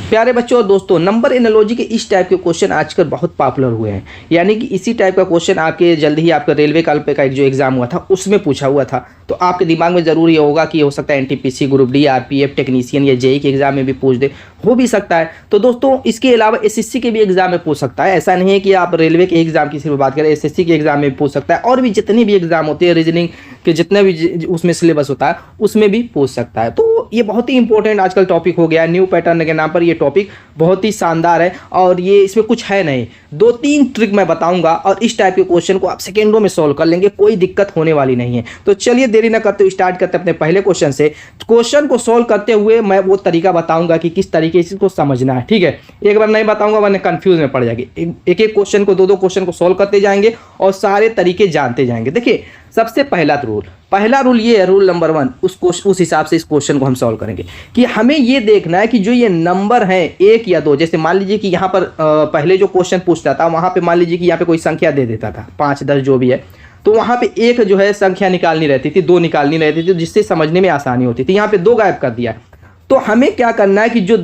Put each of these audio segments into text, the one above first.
प्यारे बच्चों और दोस्तों, नंबर एनालॉजी के इस टाइप के क्वेश्चन आजकल बहुत पॉपुलर हुए हैं। यानी कि इसी टाइप का क्वेश्चन आपके जल्द ही आपका रेलवे कल्प का एक जो एग्जाम हुआ था उसमें पूछा हुआ था। तो आपके दिमाग में जरूर ये होगा कि हो सकता है NTPC, group D, RPF, technician या जेई के एग्जाम में भी पूछ दे, हो भी सकता है। तो दोस्तों इसके अलावा एसएससी के भी एग्जाम में पूछ सकता है। ऐसा नहीं है कि आप रेलवे के एग्जाम की सिर्फ बात करें, एसएससी के एग्जाम में भी पूछ सकता है। और भी जितने भी एग्जाम होते हैं, रीजनिंग के जितने भी उसमें सिलेबस होता है उसमें भी पूछ सकता है। तो ये बहुत ही इंपॉर्टेंट आजकल टॉपिक हो गया है। न्यू पैटर्न के नाम पर ये टॉपिक बहुत ही शानदार है और ये इसमें कुछ है नहीं, 2-3 ट्रिक मैं बताऊंगा और इस टाइप के क्वेश्चन को आप सेकेंडों में सॉल्व कर लेंगे, कोई दिक्कत होने वाली नहीं है। तो चलिए देरी ना करते हुए स्टार्ट करते हैं अपने पहले क्वेश्चन से। क्वेश्चन को सॉल्व करते हुए मैं वो तरीका बताऊंगा कि किस तरीके से इसको समझना है, ठीक है। एक बार नहीं बताऊंगा वरना कंफ्यूज में पड़ जाएगी। एक एक क्वेश्चन को, दो क्वेश्चन को सॉल्व करते जाएंगे और सारे तरीके जानते जाएंगे। देखिए सबसे पहला रूल ये है, रूल नंबर 1, उस हिसाब से इस क्वेश्चन को हम सॉल्व करेंगे कि हमें ये देखना है कि जो ये नंबर है 1 या 2, जैसे मान लीजिए कि यहाँ पर पहले जो क्वेश्चन पूछता था वहाँ पे मान लीजिए कि यहाँ पे कोई संख्या दे देता था 5, 10 जो भी है, तो वहाँ पे एक जो है संख्या निकालनी रहती थी, 2 निकालनी रहती थी, जिससे समझने में आसानी होती थी। यहाँ पे 2 गायब कर दिया। तो हमें क्या करना है कि जो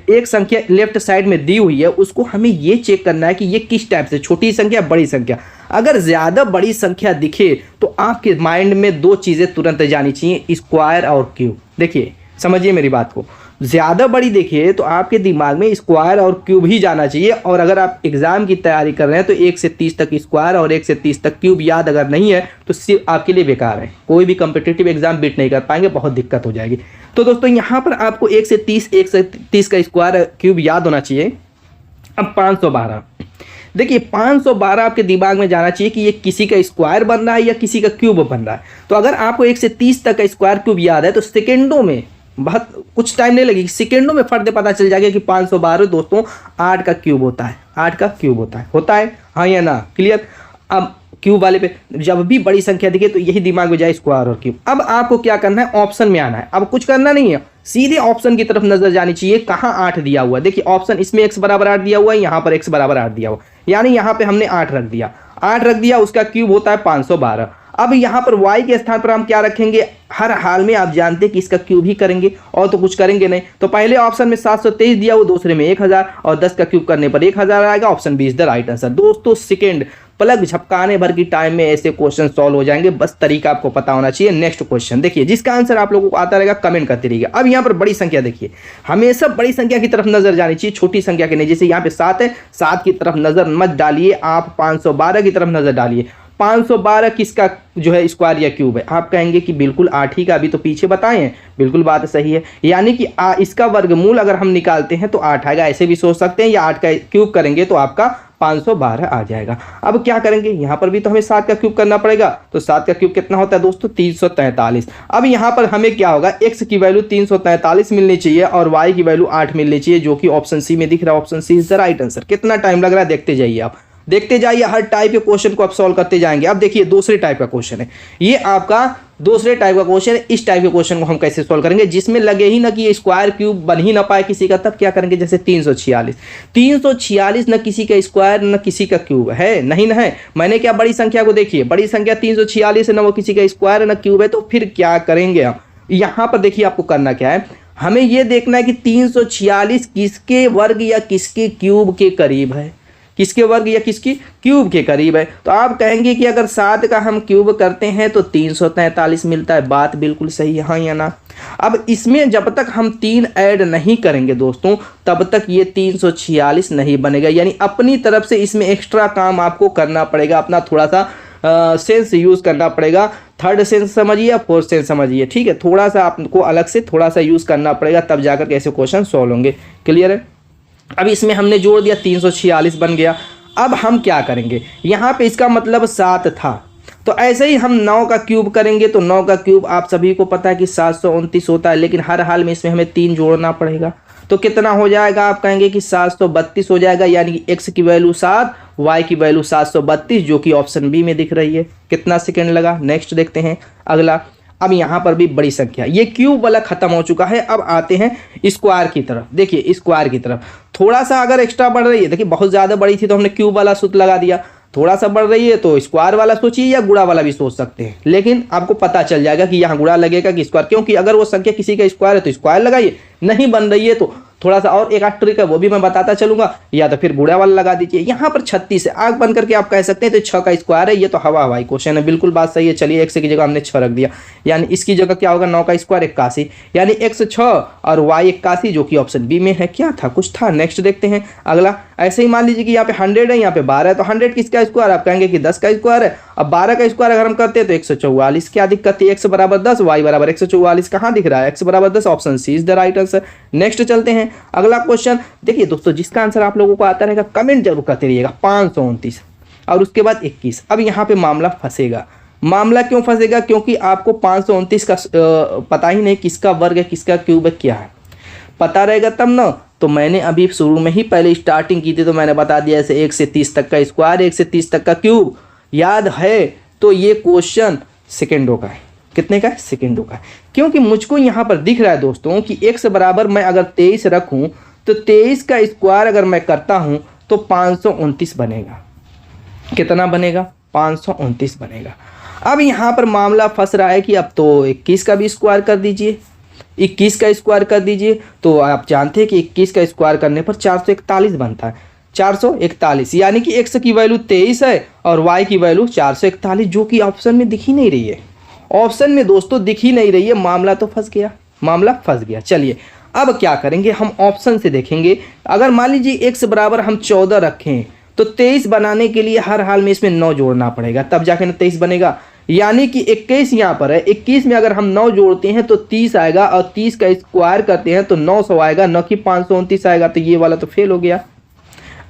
एक संख्या लेफ्ट साइड में दी हुई है उसको हमें ये चेक करना है कि ये किस टाइप से, छोटी संख्या बड़ी संख्या। अगर ज़्यादा बड़ी संख्या दिखे तो आपके माइंड में 2 चीज़ें तुरंत जानी चाहिए, स्क्वायर और क्यूब। देखिए समझिए मेरी बात को, ज़्यादा बड़ी देखिए तो आपके दिमाग में स्क्वायर और क्यूब ही जाना चाहिए। और अगर आप एग्जाम की तैयारी कर रहे हैं तो 1 से 30 तक स्क्वायर और 1 से 30 तक क्यूब याद अगर नहीं है तो सिर्फ आपके लिए बेकार है, कोई भी कम्पिटिटिव एग्जाम बीट नहीं कर पाएंगे, बहुत दिक्कत हो जाएगी। तो दोस्तों यहाँ पर आपको 1 से 30 का स्क्वायर क्यूब याद होना चाहिए। अब 512, देखिए 512 आपके दिमाग में जाना चाहिए कि ये किसी का स्क्वायर बन रहा है या किसी का क्यूब बन रहा है। तो अगर आपको 1 से 30 तक का स्क्वायर क्यूब याद है तो सेकेंडों में, बहुत कुछ टाइम नहीं लगेगी, सेकेंडों में फर्क पता चल जाएगा कि 512 दोस्तों 8 का क्यूब होता है, 8 का क्यूब होता है, हाँ या ना, क्लियर। अब क्यूब वाले पे जब भी बड़ी संख्या दिखे तो यही दिमाग में जाए, स्क्वायर और क्यूब। अब आपको क्या करना है, ऑप्शन में आना है। अब कुछ करना नहीं है, सीधे ऑप्शन की तरफ नजर जानी चाहिए, कहाँ 8 दिया हुआ है। देखिए ऑप्शन, इसमें x बराबर 8 दिया हुआ है, यहाँ पर x बराबर 8 दिया हुआ, यानी यहाँ पे हमने 8 रख दिया, उसका क्यूब होता है 512। अब यहाँ पर y के स्थान पर हम क्या रखेंगे, हर हाल में आप जानते हैं कि इसका क्यूब ही करेंगे और तो कुछ करेंगे नहीं। तो पहले ऑप्शन में 723 दिया हुआ, दूसरे में 1000 और 10 का क्यूब करने पर 1000 आएगा। Option B is the right answer. दोस्तों सेकंड पलक झपकाने भर की टाइम में ऐसे क्वेश्चन सॉल्व हो जाएंगे, बस तरीका आपको पता होना चाहिए। नेक्स्ट क्वेश्चन देखिए, जिसका आंसर आप लोगों को आता रहेगा कमेंट करते रहिए। अब यहाँ पर बड़ी संख्या देखिए, हमेशा बड़ी संख्या की तरफ नजर जानी चाहिए, छोटी संख्या के नहीं। जैसे यहाँ पे 7 है, 7 की तरफ नजर मत डालिए, आप 512 की तरफ नजर डालिए। 512 किसका जो है स्क्वायर या क्यूब है? आप कहेंगे कि बिल्कुल 8 ही का, अभी तो पीछे बताए हैं, बिल्कुल बात सही है। यानी कि इसका वर्गमूल अगर हम निकालते हैं तो 8 आएगा, ऐसे भी सोच सकते हैं, या 8 का क्यूब करेंगे तो आपका 512 आ जाएगा। अब क्या करेंगे, यहाँ पर भी तो हमें 7 का क्यूब करना पड़ेगा। तो 7 का क्यूब कितना होता है दोस्तों, 343। अब यहाँ पर हमें क्या होगा, x की वैल्यू 343 मिलनी चाहिए और y की वैल्यू 8 मिलनी चाहिए, जो कि ऑप्शन सी में दिख रहा है। Option C is the right answer. कितना टाइम लग रहा है देखते जाइए, आप देखते जाइए, हर टाइप के क्वेश्चन को आप सॉल्व करते जाएंगे। अब देखिए दूसरे टाइप का क्वेश्चन है, ये आपका दूसरे टाइप का क्वेश्चन है। इस टाइप के क्वेश्चन को हम कैसे सॉल्व करेंगे, जिसमें लगे ही ना कि ये स्क्वायर क्यूब बन ही ना पाए किसी का। तब क्या करेंगे, जैसे 346 न किसी का स्क्वायर न किसी का क्यूब है, नहीं ना है। मैंने क्या, बड़ी संख्या को देखिए, बड़ी संख्या 346 है, ना वो किसी का स्क्वायर न क्यूब है। तो फिर क्या करेंगे हम, यहाँ पर देखिए आपको करना क्या है, हमें यह देखना है कि 346 किसके वर्ग या किसके क्यूब के करीब है, किसके वर्ग या किसकी क्यूब के करीब है। तो आप कहेंगे कि अगर 7 का हम क्यूब करते हैं तो 343 मिलता है। बात बिल्कुल सही है, हाँ या ना। अब इसमें जब तक हम 3 ऐड नहीं करेंगे दोस्तों तब तक ये 346 नहीं बनेगा। यानी अपनी तरफ से इसमें एक्स्ट्रा काम आपको करना पड़ेगा, अपना थोड़ा सा सेंस यूज करना पड़ेगा। थर्ड सेंस समझिए या फोर्थ सेंस समझिए, ठीक है, थोड़ा सा आपको अलग से थोड़ा सा यूज करना पड़ेगा, तब जाकर कैसे क्वेश्चन सॉल्व होंगे। क्लियर है। अब इसमें हमने जोड़ दिया, 346 बन गया। अब हम क्या करेंगे, यहाँ पे इसका मतलब 7 था, तो ऐसे ही हम 9 का क्यूब करेंगे। तो 9 का क्यूब आप सभी को पता है कि 729 होता है, लेकिन हर हाल में इसमें हमें 3 जोड़ना पड़ेगा। तो कितना हो जाएगा, आप कहेंगे कि 732 हो जाएगा। यानी कि x की वैल्यू 7, y की वैल्यू 732, जो कि ऑप्शन बी में दिख रही है। कितना सेकेंड लगा, नेक्स्ट देखते हैं अगला। अब यहाँ पर भी बड़ी संख्या, ये क्यूब वाला खत्म हो चुका है। अब आते हैं स्क्वायर की तरफ। देखिए स्क्वायर की तरफ थोड़ा सा अगर एक्स्ट्रा बढ़ रही है, देखिए बहुत ज़्यादा बड़ी थी तो हमने क्यूब वाला सूत्र लगा दिया, थोड़ा सा बढ़ रही है तो स्क्वायर वाला सोचिए या गुणा वाला भी सोच सकते हैं, लेकिन आपको पता चल जाएगा कि यहाँ गुणा लगेगा कि स्क्वायर, क्योंकि अगर वो संख्या किसी का स्क्वायर है तो स्क्वायर लगाइए, नहीं बन रही है तो थोड़ा सा और एक आध ट्रिक है वो भी मैं बताता चलूंगा, या तो फिर गुड़ा वाला लगा दीजिए। यहाँ पर 36 है, आंख बंद करके आप कह सकते हैं तो 6 का स्क्वायर है, ये तो हवा हवाई क्वेश्चन है, बिल्कुल बात सही है। चलिए x की जगह हमने 6 रख दिया, यानी इसकी जगह क्या होगा 9 का स्क्वायर 81, यानी x 6 और y 81, जो कि ऑप्शन बी में है। क्या था, कुछ था। नेक्स्ट देखते हैं अगला। ऐसे ही मान लीजिए कि यहाँ पे 100 है, यहाँ पे 12 है, तो 100 किसका स्क्वायर, आप कहेंगे कि 10 का स्क्वायर है। अब 12 का स्क्वायर अगर हम करते हैं तो 144, क्या दिक्कत है, x बराबर 10 y बराबर 144, कहाँ दिख रहा है, x बराबर 10, option C is the right answer. Next चलते हैं अगला क्वेश्चन। देखिए दोस्तों, जिसका आंसर आप लोगों को आता रहेगा कमेंट जरूर करते रहिएगा। 529 और उसके बाद 21। अब यहाँ पे मामला फंसेगा। मामला क्यों फंसेगा, क्योंकि आपको 529 का पता ही नहीं किसका वर्ग है, किसका क्यूब है, क्या है। पता रहेगा तब ना। तो मैंने अभी शुरू में ही पहले स्टार्टिंग की थी तो मैंने बता दिया ऐसे 1 से 30 तक का स्क्वायर, 1 से 30 तक का क्यूब। याद है तो ये क्वेश्चन सेकेंडों का है। कितने का है, सेकेंडों का है। क्योंकि मुझको यहाँ पर दिख रहा है दोस्तों कि x बराबर मैं अगर 23 रखूँ तो 23 का स्क्वायर अगर मैं करता हूँ तो 529 बनेगा। कितना बनेगा, 529 बनेगा। अब यहाँ पर मामला फंस रहा है कि अब तो 21 का भी स्क्वायर कर दीजिए, 21 का स्क्वायर कर दीजिए। तो आप जानते हैं कि 21 का स्क्वायर करने पर 441 बनता है, 441, यानी कि x की वैल्यू 23 है और y की वैल्यू 441, जो कि ऑप्शन में दिख ही नहीं रही है। ऑप्शन में दोस्तों दिख ही नहीं रही है, मामला तो फंस गया, मामला फंस गया। चलिए अब क्या करेंगे, हम ऑप्शन से देखेंगे। अगर मान लीजिए x बराबर हम 14 रखें तो 23 बनाने के लिए हर हाल में इसमें 9 जोड़ना पड़ेगा, तब जाके ना 23 बनेगा। यानी कि 21 यहाँ पर है, 21 में अगर हम 9 जोड़ते हैं तो 30 आएगा और 30 का स्क्वायर करते हैं तो 900 आएगा, न कि 529 आएगा। तो ये वाला तो फेल हो गया।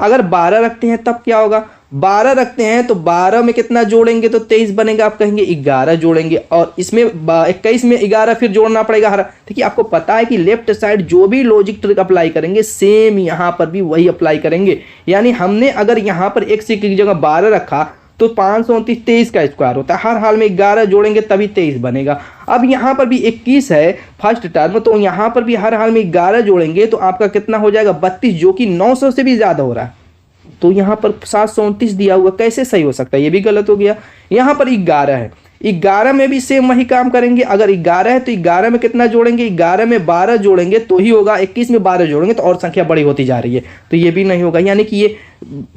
अगर 12 रखते हैं तब क्या होगा, 12 रखते हैं तो 12 में कितना जोड़ेंगे तो 23 बनेगा, आप कहेंगे 11 जोड़ेंगे और इसमें 21 में 11 फिर जोड़ना पड़ेगा हर। देखिए आपको पता है कि लेफ्ट साइड जो भी लॉजिक ट्रिक अप्लाई करेंगे सेम यहाँ पर भी वही अप्लाई करेंगे। यानी हमने अगर यहाँ पर x की जगह 12 रखा तो 529 23 का स्क्वायर होता है, हर हाल में 11 जोड़ेंगे तभी 23 बनेगा। अब यहाँ पर भी 21 है फर्स्ट टर्म, तो यहाँ पर भी हर हाल में 11 जोड़ेंगे तो आपका कितना हो जाएगा 32, जो कि 900 से भी ज़्यादा हो रहा है। तो यहाँ पर 729 दिया हुआ, कैसे सही हो सकता है, ये भी गलत हो गया। यहाँ पर 11 है, 11 में भी सेम वही काम करेंगे। अगर 11 है तो 11 में कितना जोड़ेंगे, 11 में 12 जोड़ेंगे तो ही होगा, 21 में 12 जोड़ेंगे तो और संख्या बड़ी होती जा रही है, तो ये भी नहीं होगा। यानी कि ये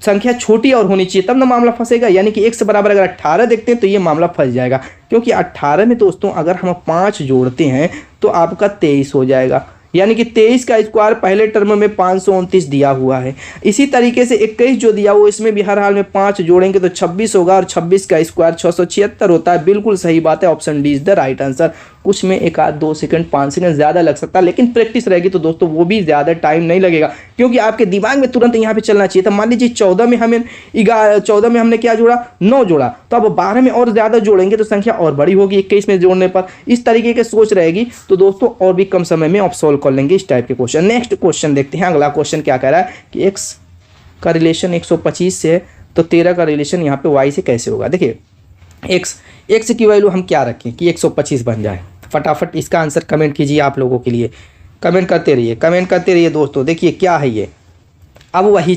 संख्या छोटी और होनी चाहिए तब ना मामला फंसेगा। यानी कि x बराबर अगर 18 देखते हैं तो ये मामला फंस जाएगा, क्योंकि 18 में दोस्तों अगर हम 5 जोड़ते हैं तो आपका 23 हो जाएगा। यानी कि 23 का स्क्वायर पहले टर्म में 529 दिया हुआ है। इसी तरीके से 21 जो दिया हुआ इसमें भी हर हाल में 5 जोड़ेंगे तो 26 होगा और 26 का स्क्वायर 676 होता है। बिल्कुल सही बात है, option D is the right answer. कुछ में 1 आध 2 सेकंड 5 सेकंड ज़्यादा लग सकता है, लेकिन प्रैक्टिस रहेगी तो दोस्तों वो भी ज़्यादा टाइम नहीं लगेगा, क्योंकि आपके दिमाग में तुरंत यहाँ पे चलना चाहिए था। मान लीजिए 14 में हमने क्या जोड़ा, 9 जोड़ा, तो अब 12 में और ज़्यादा जोड़ेंगे तो संख्या और बड़ी होगी 21 में जोड़ने पर। इस तरीके की सोच रहेगी तो दोस्तों और भी कम समय में आप सॉल्व कर लेंगे इस टाइप के क्वेश्चन। नेक्स्ट क्वेश्चन देखते हैं। अगला क्वेश्चन क्या कह रहा है कि x का रिलेशन 125 से है तो 13 का रिलेशन यहाँ पे y से कैसे होगा। देखिए x की वैल्यू हम क्या रखें कि 125 बन जाए। फटाफट इसका आंसर कमेंट कीजिए, आप लोगों के लिए कमेंट करते रहिए दोस्तों। देखिए क्या है ये, अब वही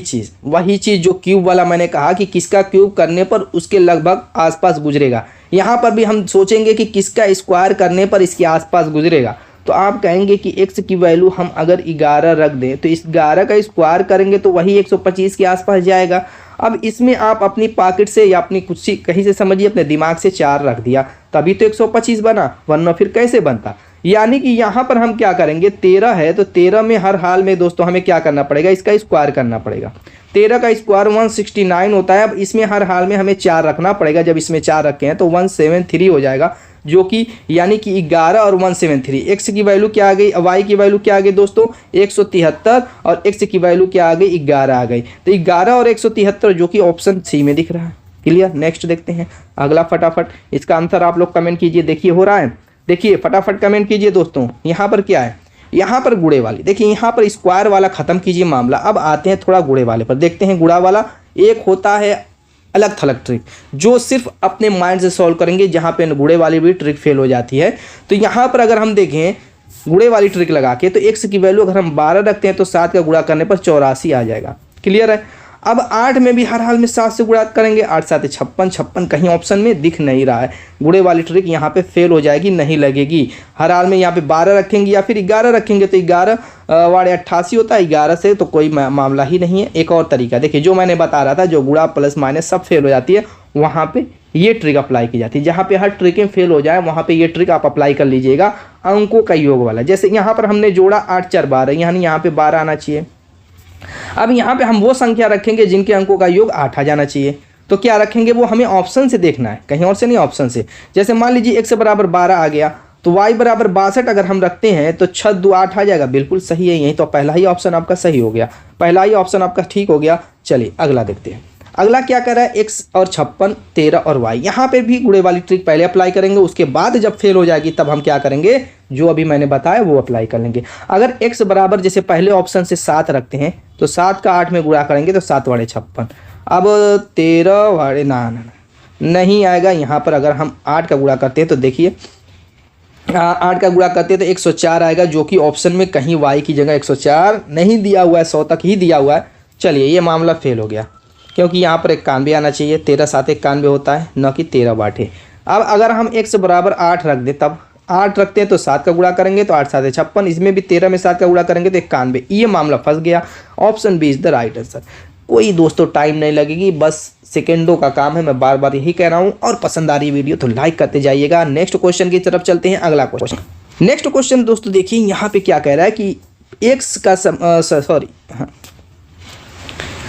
चीज़ जो क्यूब वाला मैंने कहा कि किसका क्यूब करने पर उसके लगभग आसपास गुजरेगा। यहाँ पर भी हम सोचेंगे कि किसका स्क्वायर करने पर इसके आसपास गुजरेगा। तो आप कहेंगे कि x की वैल्यू हम अगर 11 रख दें तो इस 11 का स्क्वायर करेंगे तो वही 125 के आसपास जाएगा। अब इसमें आप अपनी पॉकेट से या अपनी कुछ कहीं से समझिए अपने दिमाग से 4 रख दिया तभी तो 125 बना, वरना फिर कैसे बनता। यानी कि यहाँ पर हम क्या करेंगे, 13 है तो 13 में हर हाल में दोस्तों हमें क्या करना पड़ेगा, इसका स्क्वायर करना पड़ेगा। 13 का स्क्वायर 169 होता है। अब इसमें हर हाल में हमें 4 रखना पड़ेगा, जब इसमें 4 रखे हैं तो 173 हो जाएगा, जो कि यानी कि 11 और 173। x की वैल्यू क्या आ गई, y की वैल्यू क्या आ गई दोस्तों 173 और x की वैल्यू क्या आ गई 11 आ गई। तो 11 और 173 जो कि ऑप्शन सी में दिख रहा है। क्लियर। नेक्स्ट देखते हैं अगला। फटाफट इसका आंसर आप लोग कमेंट कीजिए। देखिए हो रहा है, देखिए फटाफट कमेंट कीजिए दोस्तों। यहाँ पर क्या है, यहाँ पर गुड़े वाली, देखिए यहाँ पर स्क्वायर वाला खत्म कीजिए मामला। अब आते हैं थोड़ा गुड़े वाले पर। देखते हैं गुड़ा वाला एक होता है अलग थलग ट्रिक जो सिर्फ अपने माइंड से सॉल्व करेंगे, जहाँ पे गुड़े वाली भी ट्रिक फेल हो जाती है। तो यहाँ पर अगर हम देखें गुड़े वाली ट्रिक लगा के तो x की वैल्यू अगर हम 12 रखते हैं तो 7 का गुणा करने पर 84 आ जाएगा। क्लियर है। अब 8 में भी हर हाल में 7 से गुणा करेंगे, 8 7 56, 56 कहीं ऑप्शन में दिख नहीं रहा है। गुणे वाली ट्रिक यहाँ पे फेल हो जाएगी, नहीं लगेगी। हर हाल में यहाँ पे 12 रखेंगे या फिर 11 रखेंगे तो 11 वाड़े 88 होता है, 11 से तो कोई मामला ही नहीं है। एक और तरीका देखिए, जो मैंने बता रहा था, जो गुणा प्लस माइनस सब फेल हो जाती है, वहाँ पे ये ट्रिक अप्लाई की जाती है। जहाँ पे हर ट्रिकें फेल हो जाए वहाँ पे ये ट्रिक आप अप्लाई कर लीजिएगा, अंकों का योग वाला। जैसे यहाँ पर हमने जोड़ा 8 4 12, यानी यहाँ पे 12 आना चाहिए। अब यहाँ पे हम वो संख्या रखेंगे जिनके अंकों का योग 8 आ जाना चाहिए। तो क्या रखेंगे, वो हमें ऑप्शन से देखना है, कहीं और से नहीं, ऑप्शन से। जैसे मान लीजिए x बराबर 12 आ गया, तो y बराबर 62 अगर हम रखते हैं तो 6 2 8 आ जाएगा। बिल्कुल सही है, यही तो पहला ही ऑप्शन आपका सही हो गया, पहला ही ऑप्शन आपका ठीक हो गया। चलिए अगला देखते हैं। अगला क्या कर रहा है, x और 56 13 और y। यहाँ पे भी गुणे वाली ट्रिक पहले अप्लाई करेंगे, उसके बाद जब फेल हो जाएगी तब हम क्या करेंगे, जो अभी मैंने बताया वो अप्लाई कर लेंगे। अगर x बराबर जैसे पहले ऑप्शन से 7 रखते हैं तो 7 का 8 में गुणा करेंगे तो 7 वाड़े 56। अब 13 वाड़े ना नहीं आएगा यहाँ पर। अगर हम 8 का गुणा करते हैं तो देखिए 8 का गुणा करते हैं तो 104 आएगा, जो कि ऑप्शन में कहीं y की जगह 104 नहीं दिया हुआ है, 100 तक ही दिया हुआ है। चलिए ये मामला फेल हो गया, क्योंकि यहाँ पर 91 आना चाहिए। 13 7 91 होता है, न कि 13 बाटे। अब अगर हम x बराबर 8 रख दें, तब 8 रखते हैं तो 7 का गुणा करेंगे तो 8 7 56, इसमें भी 13 में 7 का गुणा करेंगे तो 91। ये मामला फंस गया। Option B is the right answer. कोई दोस्तों टाइम नहीं लगेगी, बस सेकेंडों का काम है, मैं बार बार यही कह रहा हूँ। और पसंद आ रही वीडियो तो लाइक करते जाइएगा। नेक्स्ट क्वेश्चन की तरफ चलते हैं। अगला क्वेश्चन, नेक्स्ट क्वेश्चन दोस्तों देखिए, यहाँ पे क्या कह रहा है कि x का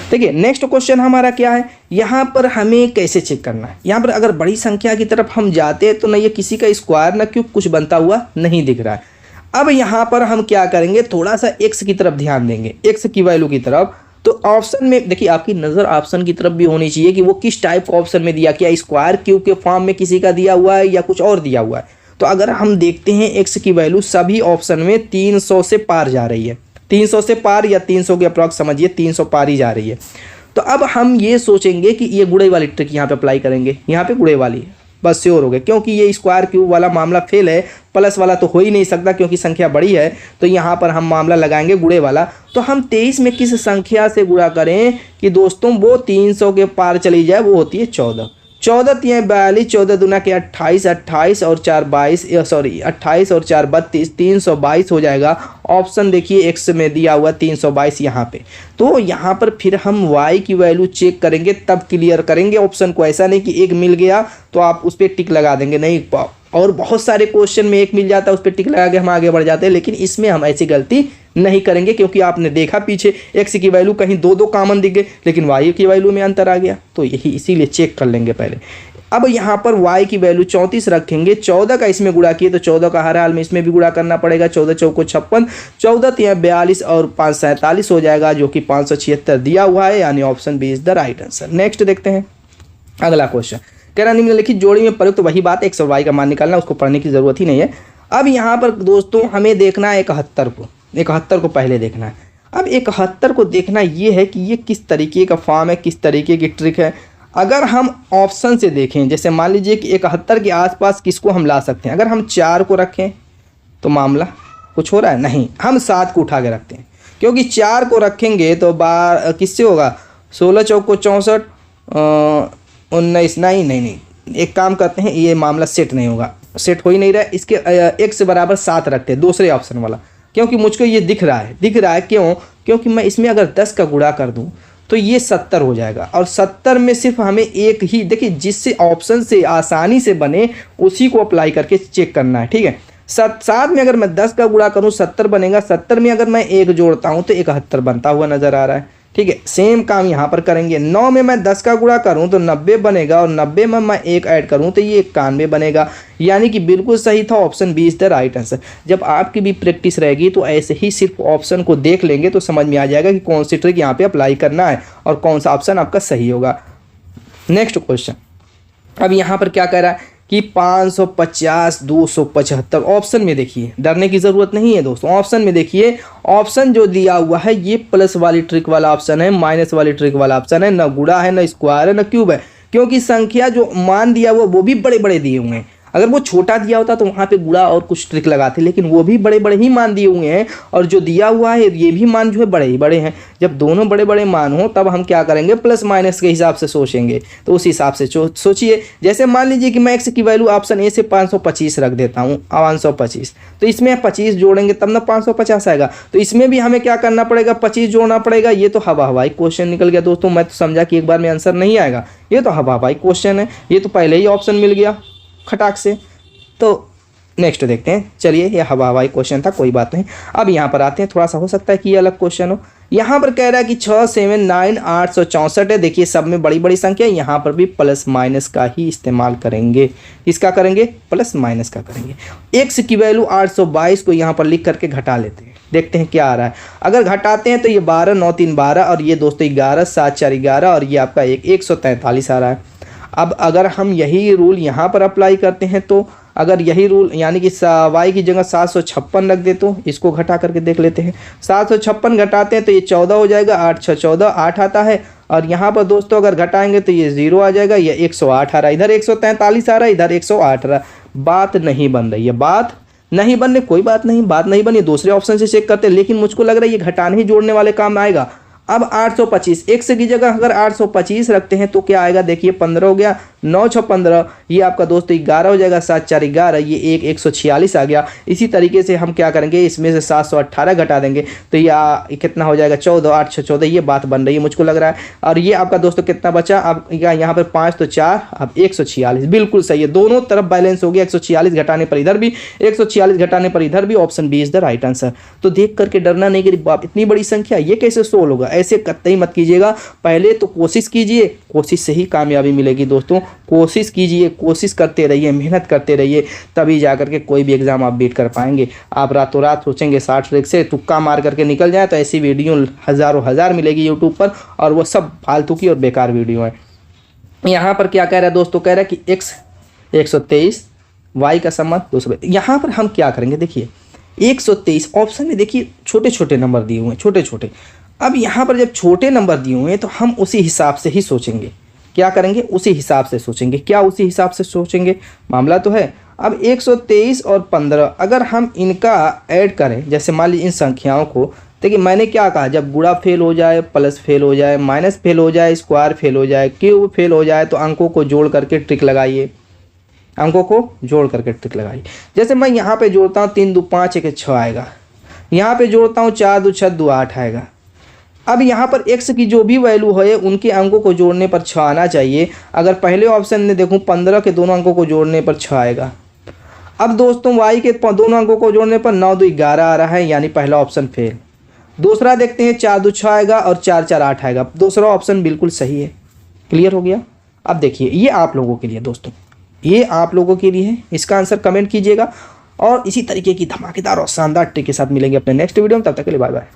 देखिए नेक्स्ट क्वेश्चन हमारा क्या है, यहाँ पर हमें कैसे चेक करना है। यहाँ पर अगर बड़ी संख्या की तरफ हम जाते हैं तो न ये किसी का स्क्वायर न क्यूब कुछ बनता हुआ नहीं दिख रहा है। अब यहाँ पर हम क्या करेंगे, थोड़ा सा x की तरफ ध्यान देंगे, x की वैल्यू की तरफ। तो ऑप्शन में देखिए, आपकी नज़र ऑप्शन की तरफ भी होनी चाहिए कि वो किस टाइप का ऑप्शन में दिया, क्या स्क्वायर क्यूब के फॉर्म में किसी का दिया हुआ है या कुछ और दिया हुआ है। तो अगर हम देखते हैं x की वैल्यू सभी ऑप्शन में 300 से पार जा रही है, 300 से पार या 300 के अप्रॉक्स समझिए, 300 पार ही जा रही है। तो अब हम ये सोचेंगे कि ये गुणे वाली ट्रिक यहाँ पे अप्लाई करेंगे, यहाँ पे गुणे वाली, बस श्योर हो गए, क्योंकि ये स्क्वायर क्यूब वाला मामला फेल है, प्लस वाला तो हो ही नहीं सकता क्योंकि संख्या बड़ी है। तो यहाँ पर हम मामला लगाएंगे गुणे वाला। तो हम 23 में किस संख्या से गुणा करें कि दोस्तों वो 300 के पार चली जाए, वो होती है 14। 14 3 42, 14 दूना के 28, 28 और 4 22, 28 और 4 32, 322 हो जाएगा। ऑप्शन देखिए x में दिया हुआ 322 यहाँ पे। तो यहाँ पर फिर हम y की वैल्यू चेक करेंगे, तब क्लियर करेंगे ऑप्शन को। ऐसा नहीं कि एक मिल गया तो आप उस पर टिक लगा देंगे, नहीं। और बहुत सारे क्वेश्चन में एक मिल जाता है, उस पर टिक लगा के हम आगे बढ़ जाते हैं, लेकिन इसमें हम ऐसी गलती नहीं करेंगे, क्योंकि आपने देखा पीछे x की वैल्यू कहीं 2 कॉमन दिख गए, लेकिन y की वैल्यू में अंतर आ गया। तो यही इसीलिए चेक कर लेंगे पहले। अब यहाँ पर y की वैल्यू 34 रखेंगे, 14 का इसमें गुणा किए तो 14 का हर हाल में इसमें भी गुणा करना पड़ेगा। 14 चौको 56, 14 3 42 और 5 47 हो जाएगा, जो कि 576 दिया हुआ है, यानी option B is the right answer. Next देखते हैं अगला क्वेश्चन। कह रहा निम्नलिखित जोड़ी में प्रयुक्त वही बात, x और y का मान निकालना, उसको पढ़ने की जरूरत ही नहीं है। अब यहाँ पर दोस्तों हमें देखना है 71 को पहले देखना है। अब 71 को देखना ये है कि ये किस तरीके का फॉर्म है, किस तरीके की ट्रिक है। अगर हम ऑप्शन से देखें, जैसे मान लीजिए कि 71 के आसपास किसको हम ला सकते हैं। अगर हम 4 को रखें तो मामला कुछ हो रहा है, नहीं, हम 7 को उठा के रखते हैं, क्योंकि 4 को रखेंगे तो किससे होगा, 16 चौको 64, 19 नहीं, एक काम करते हैं, ये मामला सेट नहीं होगा, सेट हो ही नहीं रहा है। इसके x बराबर 7 रखते हैं, दूसरे ऑप्शन वाला, क्योंकि मुझको ये दिख रहा है। क्यों? क्योंकि मैं इसमें अगर 10 का गुणा कर दूं तो ये 70 हो जाएगा, और 70 में सिर्फ हमें एक ही, देखिए जिससे ऑप्शन से आसानी से बने उसी को अप्लाई करके चेक करना है, ठीक है। 7 में अगर मैं 10 का गुणा करूं 70 बनेगा, 70 में अगर मैं 1 जोड़ता हूं तो 71 बनता हुआ नज़र आ रहा है, ठीक है। सेम काम यहाँ पर करेंगे। 9 में मैं 10 का गुणा करूँ तो 90 बनेगा, और 90 में मैं 1 ऐड करूँ तो ये 91 बनेगा, यानी कि बिल्कुल सही था। Option B is the right answer. जब आपकी भी प्रैक्टिस रहेगी तो ऐसे ही सिर्फ ऑप्शन को देख लेंगे तो समझ में आ जाएगा कि कौन सी ट्रिक यहाँ पे अप्लाई करना है और कौन सा ऑप्शन आपका सही होगा। नेक्स्ट क्वेश्चन, अब यहाँ पर क्या कह रहा है कि 550 275। ऑप्शन में देखिए, डरने की ज़रूरत नहीं है दोस्तों। ऑप्शन में देखिए, ऑप्शन जो दिया हुआ है ये प्लस वाली ट्रिक वाला ऑप्शन है, माइनस वाली ट्रिक वाला ऑप्शन है, न गुणा है, न स्क्वायर है, न क्यूब है, क्योंकि संख्या जो मान दिया हुआ वो भी बड़े बड़े दिए हुए हैं। अगर वो छोटा दिया होता तो वहाँ पे गुणा और कुछ ट्रिक लगाते, लेकिन वो भी बड़े बड़े ही मान दिए हुए हैं और जो दिया हुआ है ये भी मान जो है बड़े ही बड़े हैं। जब दोनों बड़े बड़े मान हो तब हम क्या करेंगे, प्लस माइनस के हिसाब से सोचेंगे। तो उस हिसाब से सोचिए, जैसे मान लीजिए कि मैं एक्स की वैल्यू ऑप्शन ए से 525 रख देता हूँ, 525, तो इसमें 25 जोड़ेंगे तब ना 550 आएगा। तो इसमें भी हमें क्या करना पड़ेगा, 25 जोड़ना पड़ेगा। ये तो हवाई क्वेश्चन निकल गया दोस्तों। मैं तो समझा कि एक बार में आंसर नहीं आएगा, ये तो हवाई क्वेश्चन है, ये तो पहले ही ऑप्शन मिल गया खटाक से। तो नेक्स्ट देखते हैं, चलिए ये हवाई क्वेश्चन था, कोई बात नहीं। अब यहाँ पर आते हैं, थोड़ा सा हो सकता है कि ये अलग क्वेश्चन हो। यहाँ पर कह रहा है कि 6, 7, 9, 864 है। देखिए सब में बड़ी बड़ी संख्या, यहाँ पर भी प्लस माइनस का ही इस्तेमाल करेंगे। इसका करेंगे, प्लस माइनस का करेंगे। एक्स की वैल्यू 822 को यहाँ पर लिख करके घटा लेते हैं, देखते हैं क्या आ रहा है। अगर घटाते हैं तो ये 12, 9, 3, 12 और ये दोस्तों 11, 7, 4, 11 और ये आपका 143 आ रहा है। अब अगर हम यही रूल यहाँ पर अप्लाई करते हैं तो अगर यही रूल यानी कि वाई की जगह 756 रख दे तो इसको घटा करके देख लेते हैं। 756 घटाते हैं तो ये 14 हो जाएगा, 8, 6, 14, 8 आता है। और यहाँ पर दोस्तों अगर घटाएंगे तो ये 0 आ जाएगा, ये 108 आ रहा है, इधर 143 आ रहा है, इधर 108 आ रहा है। बात नहीं बन रही है, बात नहीं बन रही, कोई बात नहीं, बात नहीं बनी, दूसरे ऑप्शन से चेक करते हैं। लेकिन मुझको लग रहा है ये घटाने ही जोड़ने वाले काम आएगा। अब 825 एक्स की जगह अगर 825 रखते हैं तो क्या आएगा, देखिए 15 हो गया, 9, 6, 15, ये आपका दोस्त 11 हो जाएगा, 7, 4, 11, ये 146 आ गया। इसी तरीके से हम क्या करेंगे, इसमें से 718 घटा देंगे तो ये कितना हो जाएगा, 14, 8, 6, 14, ये बात बन रही है मुझको लग रहा है। और ये आपका दोस्तों कितना बचा, अब यहाँ पर 5 तो 4, अब 146, बिल्कुल सही है, दोनों तरफ बैलेंस हो गया। 146 घटाने पर इधर भी, 146 घटाने पर इधर भी, option B is the right answer. तो देख करके डरना नहीं कि बाप इतनी बड़ी संख्या ये कैसे सोल्व होगा, ऐसे कतई मत कीजिएगा। पहले तो कोशिश कीजिए, कोशिश से ही कामयाबी मिलेगी दोस्तों। कोशिश कीजिए, कोशिश करते रहिए, मेहनत करते रहिए, तभी जाकर के कोई भी एग्जाम आप बीट कर पाएंगे। आप रातों रात सोचेंगे 60 ट्रिक से तुक्का मार करके निकल जाए तो ऐसी वीडियो हज़ारों हज़ार मिलेगी यूट्यूब पर, और वो सब फालतू की और बेकार वीडियो है। यहाँ पर क्या कह रहा है दोस्तों, कह रहा है कि एक्स 123, वाई का सम्मत 200। यहाँ पर हम क्या करेंगे, देखिए 123 ऑप्शन में देखिए छोटे छोटे नंबर दिए हुए हैं, छोटे छोटे। अब यहाँ पर जब छोटे नंबर दिए हुए हैं तो हम उसी हिसाब से ही सोचेंगे। क्या करेंगे, उसी हिसाब से सोचेंगे। क्या उसी हिसाब से सोचेंगे, मामला तो है। अब 123 और 15 अगर हम इनका ऐड करें, जैसे मान लीजिए इन संख्याओं को, देखिए मैंने क्या कहा, जब गुणा फेल हो जाए, प्लस फेल हो जाए, माइनस फेल हो जाए, स्क्वायर फेल हो जाए, क्यूब फेल हो जाए, तो अंकों को जोड़ करके ट्रिक लगाइए, अंकों को जोड़ करके ट्रिक लगाइए। जैसे मैं यहाँ पे जोड़ता हूँ 3, 2, 5, 1, 6 आएगा। यहाँ पे जोड़ता हूँ 4, 2, 6, 2, 8 आएगा। अब यहाँ पर x की जो भी वैल्यू है उनके अंकों को जोड़ने पर 6 आना चाहिए। अगर पहले ऑप्शन में देखूँ 15 के दोनों अंकों को जोड़ने पर 6 आएगा। अब दोस्तों y के दोनों अंकों को जोड़ने पर 9, 2, 11 आ रहा है, यानी पहला ऑप्शन फेल। दूसरा देखते हैं 4, 2, 6 आएगा और 4, 4, 8 आएगा। दूसरा ऑप्शन बिल्कुल सही है। क्लियर हो गया। अब देखिए ये आप लोगों के लिए दोस्तों, ये आप लोगों के लिए है। इसका आंसर कमेंट कीजिएगा और इसी तरीके की धमाकेदार और शानदार ट्रिक के साथ मिलेंगे अपने नेक्स्ट वीडियो में। तब तक के लिए बाय बाय।